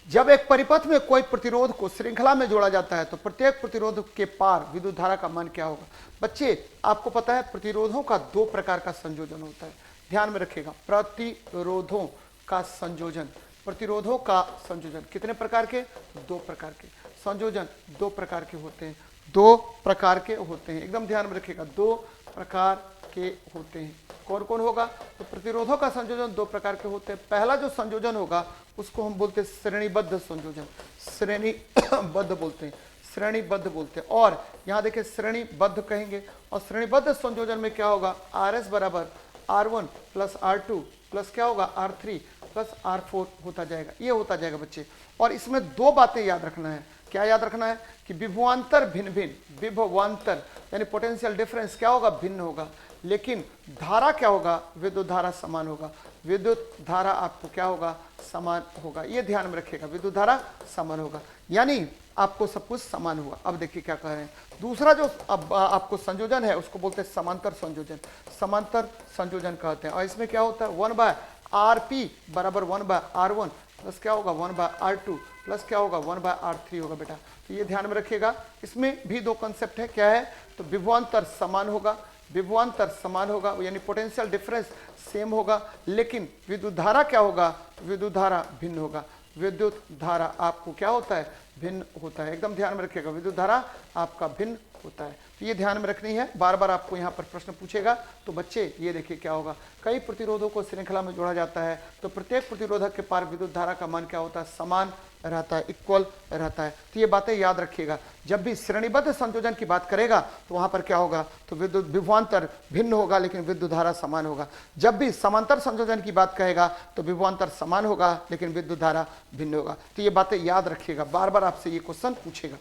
जब एक परिपथ में कोई प्रतिरोध को श्रृंखला में जोड़ा जाता है तो प्रत्येक प्रतिरोध के पार विद्युत धारा का मान क्या होगा। बच्चे आपको पता है प्रतिरोधों का 2 प्रकार का संयोजन होता है, ध्यान में रखिएगा, प्रतिरोधों का संयोजन, प्रतिरोधों का संयोजन कितने प्रकार के, 2 प्रकार के संयोजन, 2 प्रकार के होते हैं, 2 प्रकार के होते हैं, एकदम ध्यान में रखिएगा, 2 प्रकार के होते हैं। कौन कौन होगा, तो प्रतिरोधों का संयोजन 2 प्रकार के होते हैं। पहला जो संयोजन होगा उसको हम बोलते हैं श्रेणीबद्ध संयोजन, श्रेणीबद्ध बोलते हैं, श्रेणीबद्ध बोलते हैं। और यहाँ देखिए श्रेणीबद्ध कहेंगे, और श्रेणीबद्ध संयोजन में क्या होगा, RS बराबर R1 प्लस R2 प्लस क्या होगा R3 प्लस R4 होता जाएगा, ये होता जाएगा बच्चे। और इसमें 2 बातें याद रखना है, क्या याद रखना है कि विभवांतर भिन्न भिन्न, विभवांतर यानी पोटेंशियल डिफरेंस क्या होगा, भिन्न होगा, लेकिन धारा क्या होगा, विद्युत धारा समान होगा, विद्युत धारा आपको क्या होगा, समान होगा, ये ध्यान में रखिएगा, विद्युत धारा समान होगा, यानी आपको सब कुछ समान होगा। अब देखिए क्या कह रहे हैं, दूसरा जो अब आपको संयोजन है उसको बोलते हैं समांतर संयोजन, समांतर संयोजन कहते हैं। और इसमें क्या होता है 1/RP बराबर 1/R1 प्लस क्या होगा 1/R2 प्लस क्या होगा 1/R3 होगा बेटा। तो ये ध्यान में रखिएगा, इसमें भी 2 कंसेप्ट है, क्या है, तो विभवांतर समान होगा, विभवांतर समान होगा यानी पोटेंशियल डिफरेंस सेम होगा, लेकिन विद्युत धारा क्या होगा, विद्युत धारा भिन्न होगा, विद्युत धारा आपको क्या होता है, भिन्न होता है, एकदम ध्यान में रखिएगा, विद्युत धारा आपका भिन्न होता है। तो ये ध्यान में रखनी है, बार बार आपको यहाँ पर प्रश्न पूछेगा। तो बच्चे ये देखिए क्या होगा, कई प्रतिरोधों को श्रृंखला में जोड़ा जाता है तो प्रत्येक प्रतिरोधक के पार विद्युत धारा का मान क्या होता है, समान रहता है, इक्वल रहता है। तो ये बातें याद रखिएगा, जब भी श्रेणीबद्ध संयोजन की बात करेगा तो वहां पर क्या होगा, तो विद्युत विभवांतर भिन्न होगा लेकिन विद्युत धारा समान होगा। जब भी समांतर संयोजन की बात कहेगा तो विभवांतर समान होगा लेकिन विद्युत धारा भिन्न होगा। तो ये बातें याद रखिएगा, बार बार आपसे ये क्वेश्चन पूछेगा।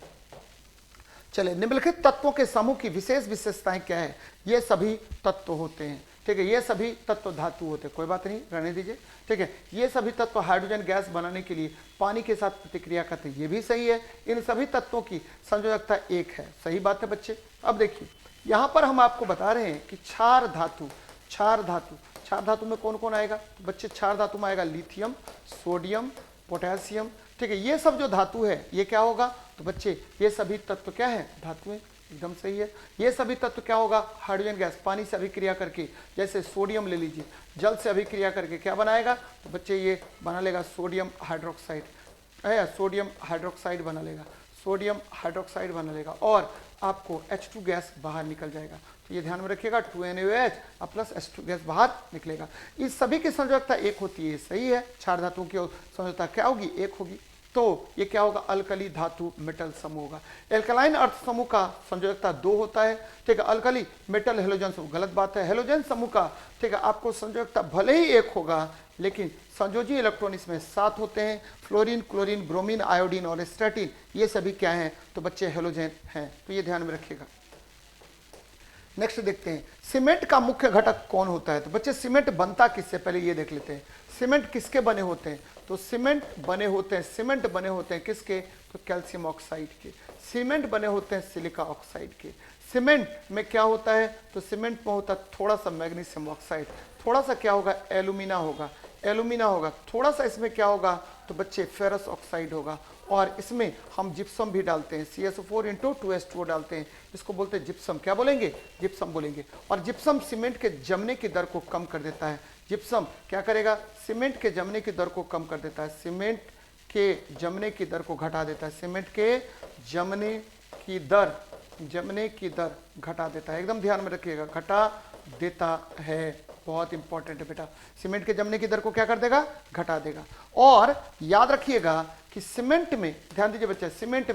चलिए, निम्नलिखित तत्वों के समूह की विशेष विशेषताएं क्या है। ये सभी तत्व होते हैं, ठीक है, ये सभी तत्व धातु होते हैं, कोई बात नहीं, रहने दीजिए, ठीक है। ये सभी तत्व हाइड्रोजन गैस बनाने के लिए पानी के साथ प्रतिक्रिया करते हैं, ये भी सही है। इन सभी तत्वों की संयोजकता 1 है, सही बात है बच्चे। अब देखिए यहाँ पर हम आपको बता रहे हैं कि क्षार धातु, क्षार धातु, क्षार धातु में कौन कौन आएगा, तो बच्चे क्षार धातु में आएगा लिथियम, सोडियम, पोटेशियम, ठीक है। ये सब जो धातु है ये क्या होगा, तो बच्चे ये सभी तत्व क्या है, धातुएं, एकदम सही है। ये सभी तत्व क्या होगा, हाइड्रोजन गैस पानी से अभिक्रिया करके, जैसे सोडियम ले लीजिए, जल से अभिक्रिया करके क्या बनाएगा, तो बच्चे ये बना लेगा सोडियम हाइड्रोक्साइड, सोडियम हाइड्रोक्साइड बना लेगा, सोडियम हाइड्रोक्साइड बना लेगा, और आपको H2 गैस बाहर निकल जाएगा। तो ये ध्यान में रखिएगा, 2NaOH प्लस H2 गैस बाहर निकलेगा। इस सभी की संयोजकता 1 होती है, सही है। क्षार धातुओं की संयोजकता क्या होगी, 1 होगी। तो ये क्या होगा, अल्कली धातु मेटल समूह होगा। एल्कलाइन अर्थ समूह का संयोजकता 2 होता है, ठीक है। अल्कली मेटल हेलोजन समूह, गलत बात है। हेलोजन समूह का, ठीक है, आपको संयोजकता भले ही 1 होगा लेकिन संयोजी इलेक्ट्रॉन इसमें 7 होते हैं। फ्लोरीन, क्लोरीन, ब्रोमीन, आयोडीन और स्ट्रेटिन ये सभी क्या हैं, तो बच्चे हेलोजन हैं। तो ये ध्यान में रखिएगा। नेक्स्ट देखते हैं, सीमेंट का मुख्य घटक कौन होता है। तो बच्चे सीमेंट बनता किससे, पहले ये देख लेते हैं। सीमेंट किसके बने होते हैं, तो सीमेंट बने होते हैं, सीमेंट बने होते हैं किसके, तो कैल्शियम ऑक्साइड के। सीमेंट बने होते हैं सिलिका ऑक्साइड के। सीमेंट में क्या होता है, तो सीमेंट में होता है थोड़ा सा मैग्नीशियम ऑक्साइड, थोड़ा सा क्या होगा, एल्यूमिना होगा, एल्यूमिना होगा, थोड़ा सा इसमें क्या होगा तो बच्चे फेरस ऑक्साइड होगा, और इसमें हम जिप्सम भी डालते हैं, CSO4 इंटू 2H2O डालते हैं, इसको बोलते हैं जिप्सम। क्या बोलेंगे? जिप्सम बोलेंगे। और जिप्सम सीमेंट के जमने की दर को कम कर देता है। जिप्सम क्या करेगा? सीमेंट के जमने की दर को कम कर देता है, सीमेंट के जमने की दर को घटा देता है, सीमेंट के जमने की दर घटा देता है। एकदम ध्यान में रखिएगा, घटा देता है, बहुत इंपॉर्टेंट है बेटा। सीमेंट के जमने की दर को क्या कर देगा? घटा देगा। और याद रखिएगा कि सीमेंट में, ध्यान दीजिए बच्चे, सीमेंट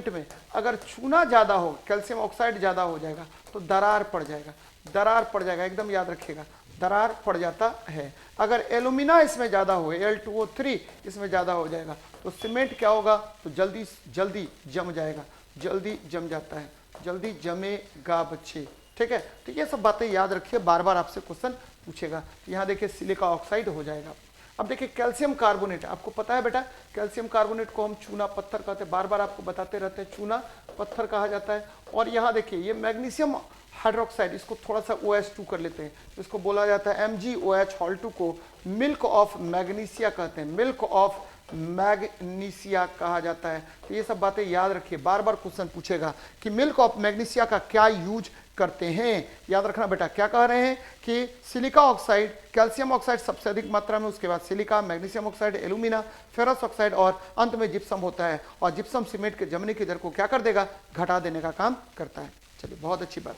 में अगर चूना ज्यादा हो, कैल्शियम ऑक्साइड ज्यादा हो जाएगा तो दरार पड़ जाएगा, एकदम याद रखिएगा, दरार पड़ जाता है। अगर एल्यूमिना इसमें ज्यादा हो, Al2O3 इसमें ज्यादा हो जाएगा तो सीमेंट क्या होगा तो जल्दी जम जाएगा, जल्दी जम जाता है, जल्दी जमेगा बच्चे। ठीक है, तो ये सब बातें याद रखिए, बार बार आपसे क्वेश्चन पूछेगा। यहाँ देखिए सिलिका ऑक्साइड हो जाएगा। अब देखिए कैल्शियम कार्बोनेट, आपको पता है बेटा कैल्शियम कार्बोनेट को हम चूना पत्थर कहते हैं, बार बार आपको बताते रहते हैं, चूना पत्थर कहा जाता है। और यहाँ देखिए ये मैग्नीशियम हाइड्रोक्साइड, इसको थोड़ा सा OH2 कर लेते हैं, इसको बोला जाता है MgOH Hol2 को मिल्क ऑफ मैग्नीशिया कहते हैं, मिल्क ऑफ मैग्नीशिया कहा जाता है। तो ये सब बातें याद रखिए, बार बार क्वेश्चन पूछेगा कि मिल्क ऑफ मैग्नीशिया का क्या यूज करते हैं। याद रखना बेटा, क्या कह रहे हैं कि सिलिका ऑक्साइड, कैल्शियम ऑक्साइड सबसे अधिक मात्रा में, उसके बाद silica, magnesium oxide, alumina, ferrous oxide और अंत में जिप्सम होता है। और जिप्सम सीमेंट के जमने की दर को क्या कर देगा? घटा देने का काम करता है। चलिए, बहुत अच्छी बात।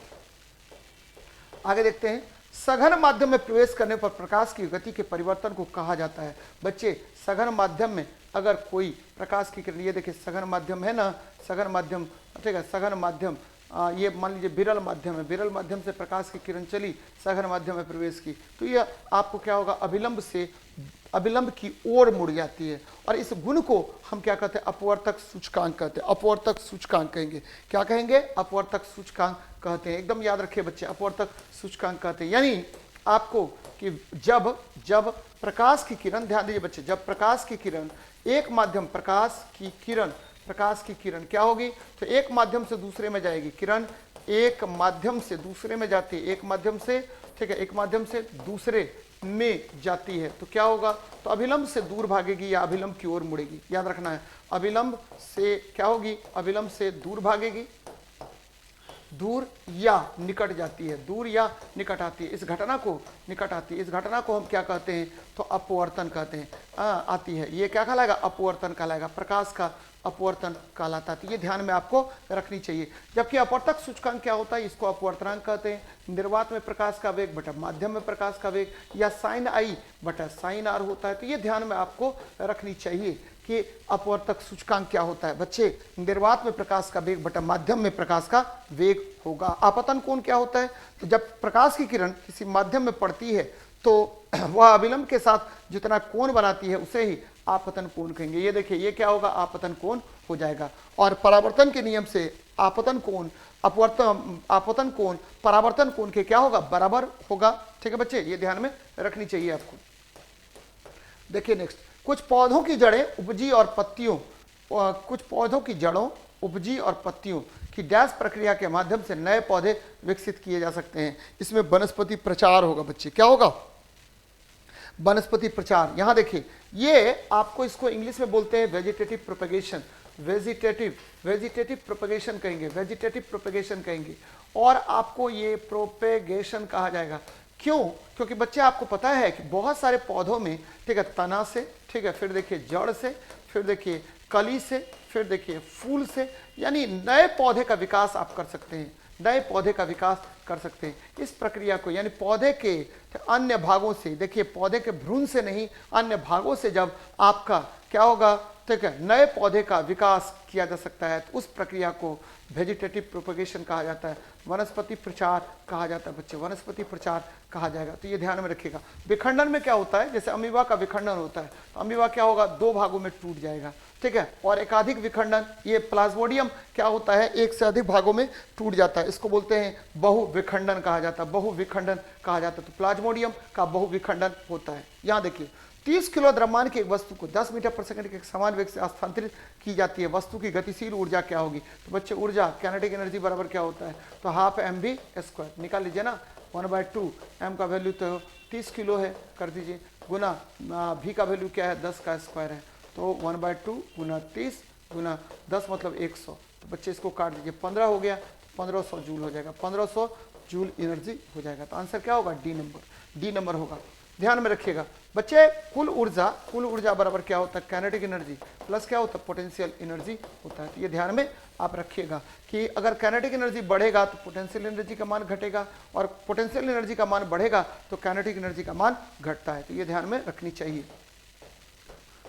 आगे देखते हैं, सघन माध्यम में प्रवेश करने पर प्रकाश की गति के परिवर्तन को कहा जाता है। बच्चे सघन माध्यम में अगर कोई प्रकाश की किरण, ये देखिए सघन माध्यम है ना, सघन माध्यम, ठीक है, सघन माध्यम, ये मान लीजिए विरल माध्यम है, विरल माध्यम से प्रकाश की किरण चली, सघन माध्यम में प्रवेश की, तो ये आपको क्या होगा? अभिलंब की ओर मुड़ जाती है। और इस गुण को हम क्या कहते हैं? अपवर्तक सूचकांक कहते हैं, अपवर्तक सूचकांक कहेंगे। क्या कहेंगे? अपवर्तक सूचकांक कहते हैं। एकदम याद रखिए बच्चे, अपवर्तक सूचकांक कहते हैं। यानी आपको कि जब प्रकाश की किरण, ध्यान दीजिए बच्चे, जब प्रकाश की किरण एक माध्यम, प्रकाश की किरण क्या होगी तो एक माध्यम से दूसरे में जाएगी, किरण एक माध्यम से दूसरे में जाती है, एक माध्यम से, ठीक है, एक माध्यम से दूसरे में जाती है तो क्या होगा? तो अभिलंब से दूर भागेगी या अभिलंब की ओर मुड़ेगी। याद रखना है, अभिलंब से क्या होगी? अभिलंब से दूर भागेगी, दूर या निकट जाती है, दूर या निकट आती है, इस घटना को निकट आती है, इस घटना को हम क्या कहते हैं? तो अपवर्तन कहते हैं। आती है, ये क्या कहलाएगा? अपवर्तन कहलाएगा, प्रकाश का अपवर्तन कहलाता है। तो ये ध्यान में आपको रखनी चाहिए। जबकि अपवर्तक सूचकांक क्या होता है? इसको अपवर्तनांक कहते हैं। निर्वात में प्रकाश का वेग बटा माध्यम में प्रकाश का वेग, या साइन आई बटा साइन आर होता है। तो ये ध्यान में आपको रखनी चाहिए कि अपवर्तक सूचकांक क्या होता है। बच्चे, निर्वात में प्रकाश का वेग बटा माध्यम में प्रकाश का वेग होगा। आपतन कोण क्या होता है? तो जब प्रकाश की किरण किसी माध्यम में पड़ती है तो वह अभिलंब के साथ जितना कोण बनाती है उसे ही आपतन कोण कहेंगे। ये देखिए, ये क्या होगा? आपतन कोण हो जाएगा। और परावर्तन के नियम से आपतन कोण आपतन कोण परावर्तन कोण के क्या होगा? बराबर होगा। ठीक है बच्चे, ये ध्यान में रखनी चाहिए आपको। देखिए नेक्स्ट, कुछ पौधों की जड़ें उपजी और पत्तियों, कुछ पौधों की जड़ों उपजी और पत्तियों की डैश प्रक्रिया के माध्यम से नए पौधे विकसित किए जा सकते हैं। इसमें वनस्पति प्रचार होगा बच्चे। क्या होगा? वनस्पति प्रचार। यहां देखिए, ये आपको इसको इंग्लिश में बोलते हैं वेजिटेटिव प्रोपेगेशन, वेजिटेटिव प्रोपेगेशन कहेंगे, वेजिटेटिव प्रोपेगेशन कहेंगे। और आपको ये प्रोपेगेशन कहा जाएगा। क्यों? क्योंकि बच्चे आपको पता है कि बहुत सारे पौधों में, ठीक है, तना से, ठीक है, फिर देखिए जड़ से, फिर देखिए कली से, फिर देखिए फूल से, यानी नए पौधे का विकास आप कर सकते हैं, नए पौधे का विकास कर सकते हैं। इस प्रक्रिया को, यानी पौधे के अन्य भागों से, देखिए पौधे के भ्रूण से नहीं, अन्य भागों से जब आपका क्या होगा, ठीक है, नए पौधे का विकास किया जा सकता है, तो उस प्रक्रिया को वेजिटेटिव प्रोपेगेशन कहा जाता है, वनस्पति प्रचार कहा जाता है बच्चे, वनस्पति प्रचार कहा जाएगा। तो ये ध्यान में रखिएगा। विखंडन में क्या होता है? जैसे अमीबा का विखंडन होता है, तो अमीबा क्या होगा? दो भागों में टूट जाएगा, ठीक है। और एकाधिक विखंडन, ये प्लाज्मोडियम क्या होता है? एक से अधिक भागों में टूट जाता है, इसको बोलते हैं बहुविखंडन कहा जाता है, बहुविखंडन कहा जाता है। तो प्लाज्मोडियम का बहुविखंडन होता है। यहाँ देखिए, 30 किलो द्रव्यमान की एक वस्तु को 10 मीटर पर सेकंड के समान वेग से स्थानांतरित की जाती है। वस्तु की गतिशील ऊर्जा क्या होगी? तो बच्चे ऊर्जा, काइनेटिक एनर्जी बराबर क्या होता है? तो हाफ mv² निकाल लीजिए ना, 1/2 m का वैल्यू तो 30 किलो है, कर दीजिए गुना भी का वैल्यू क्या है 10 का स्क्वायर है, तो 1/2 गुना 30 गुना 10 मतलब 100। तो बच्चे इसको काट दीजिए, 15 हो गया, 1500 जूल हो जाएगा, 1500 जूल एनर्जी हो जाएगा। तो आंसर क्या होगा, डी नंबर होगा। ध्यान में रखिएगा बच्चे, कुल ऊर्जा बराबर क्या होता है, काइनेटिक एनर्जी प्लस क्या होता है, पोटेंशियल एनर्जी होता है। तो ये ध्यान में आप रखिएगा कि अगर काइनेटिक एनर्जी बढ़ेगा तो पोटेंशियल एनर्जी का मान घटेगा, और पोटेंशियल एनर्जी का मान बढ़ेगा तो काइनेटिक एनर्जी का मान घटता है। तो ये ध्यान में रखनी चाहिए।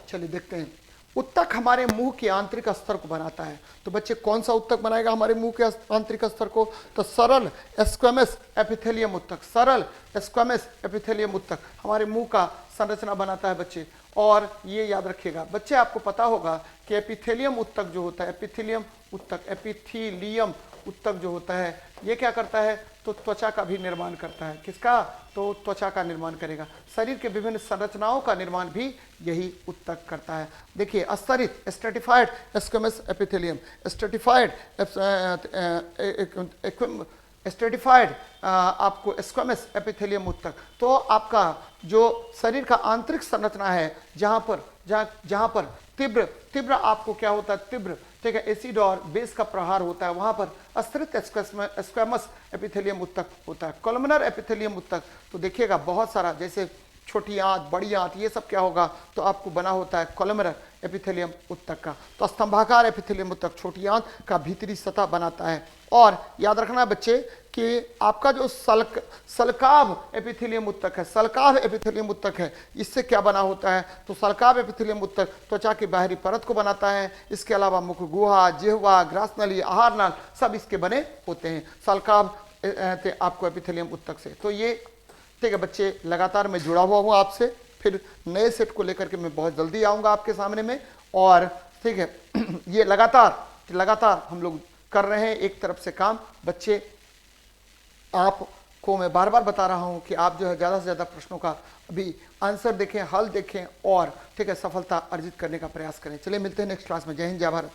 चलिए देखते हैं, उत्तक हमारे मुंह के आंतरिक स्तर को बनाता है। तो बच्चे कौन सा उत्तक बनाएगा हमारे मुंह के आंतरिक स्तर को, तो सरल स्क्वेमस एपिथेलियम उत्तक, सरल स्क्वेमस एपिथेलियम उत्तक हमारे मुंह का संरचना बनाता है बच्चे। और ये याद रखिएगा बच्चे, आपको पता होगा कि एपिथेलियम उत्तक जो होता है, एपिथेलियम उत्तक जो होता है, ये क्या करता है, तो त्वचा का भी निर्माण करता है। किसका, तो त्वचा का निर्माण करेगा। शरीर के विभिन्न संरचनाओं का निर्माण भी यही उत्तक करता है। देखिए, स्तरित स्ट्रेटिफाइड स्क्वेमस एपिथेलियम, स्ट्रेटिफाइड आपको स्क्वेमस एपिथेलियम उत्तक, तो आपका जो शरीर का आंतरिक संरचना है, जहां पर तीव्र आपको क्या होता है, तीव्र, ठीक है, एसिड और बेस का प्रहार होता है, वहां पर स्तरित स्क्वेमस एपिथेलियम उत्तक होता है। कॉलमनर एपिथेलियम उत्तक, तो देखिएगा बहुत सारा, जैसे छोटी आंत, बड़ी आंत, ये सब क्या होगा, तो आपको बना होता है कॉलमनर एपिथेलियम उत्तक का। तो स्तंभाकार एपिथेलियम उत्तक छोटी आंत का भीतरी सतह बनाता है। और याद रखना बच्चे कि आपका जो सलकाव एपिथेलियम उत्तक है, सलकाव एपिथेलियम उत्तक है, इससे क्या बना होता है, तो सलकाव एपिथेलियम उत्तक त्वचा की बाहरी परत को बनाता है। इसके अलावा मुख गुहा, जिह्वा, ग्रासनली, आहार नाल सब इसके बने होते हैं सलकाव आपको एपिथेलियम उत्तक से। तो ये ठीक है बच्चे, लगातार मैं जुड़ा हुआ हूँ आपसे, फिर नए सेट को लेकर के मैं बहुत जल्दी आऊँगा आपके सामने में। और ठीक है, ये लगातार हम लोग कर रहे हैं एक तरफ से काम। बच्चे, आपको मैं बार बार बता रहा हूँ कि आप जो है ज़्यादा से ज़्यादा प्रश्नों का अभी आंसर देखें, हल देखें, और ठीक है सफलता अर्जित करने का प्रयास करें। चलिए मिलते हैं नेक्स्ट क्लास में। जय हिंद, जय भारत।